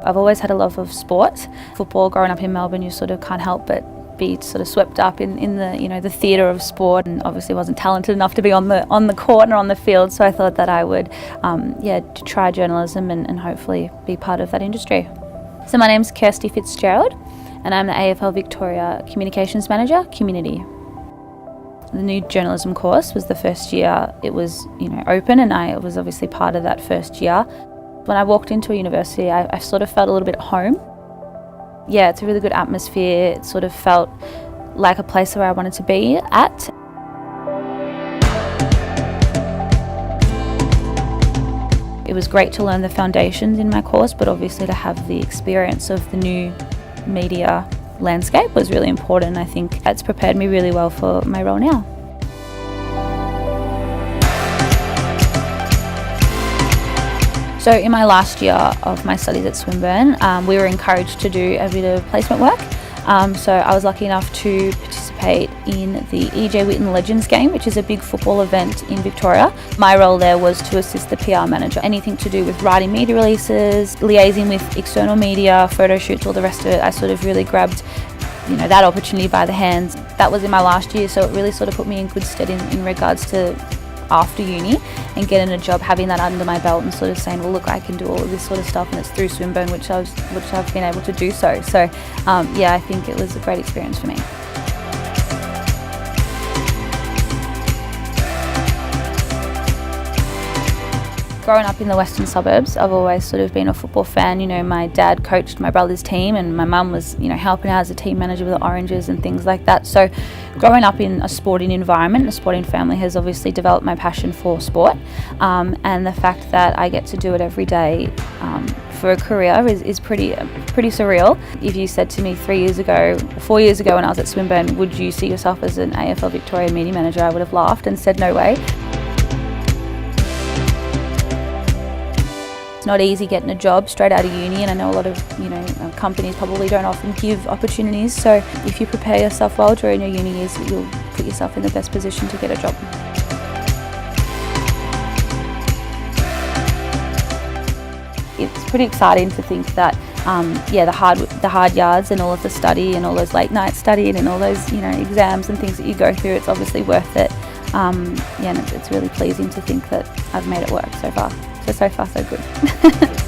I've always had a love of sport. Football, growing up in Melbourne, you sort of can't help but be sort of swept up in the the theatre of sport, and obviously wasn't talented enough to be on the court or on the field, so I thought that I would try journalism and hopefully be part of that industry. So my name's Kirstie Fitzgerald and I'm the AFL Victoria Communications Manager, Community. The new journalism course was the first year it was open, and I was obviously part of that first year. When I walked into a university, I sort of felt a little bit at home. Yeah, it's a really good atmosphere. It sort of felt like a place where I wanted to be at. It was great to learn the foundations in my course, but obviously to have the experience of the new media landscape was really important. I think that's prepared me really well for my role now. So in my last year of my studies at Swinburne, we were encouraged to do a bit of placement work. So I was lucky enough to participate in the E.J. Whitten Legends game, which is a big football event in Victoria. My role there was to assist the PR manager. Anything to do with writing media releases, liaising with external media, photo shoots, all the rest of it. I sort of really grabbed that opportunity by the hands. That was in my last year, so it really sort of put me in good stead in regards to after uni and getting a job, having that under my belt and sort of saying, well look, I can do all of this sort of stuff, and it's through Swinburne which I've been able to do so. So I think it was a great experience for me. Growing up in the western suburbs, I've always sort of been a football fan. My dad coached my brother's team and my mum was, helping out as a team manager with the Oranges and things like that. So growing up in a sporting environment, a sporting family, has obviously developed my passion for sport. And the fact that I get to do it every day for a career is pretty surreal. If you said to me 4 years ago when I was at Swinburne, would you see yourself as an AFL Victoria media manager, I would have laughed and said no way. Not easy getting a job straight out of uni, and I know a lot of companies probably don't often give opportunities, so if you prepare yourself well during your uni years, you'll put yourself in the best position to get a job. It's pretty exciting to think that the hard yards and all of the study and all those late night studying and all those exams and things that you go through, it's obviously worth it. And it's really pleasing to think that I've made it work so far. So far so good.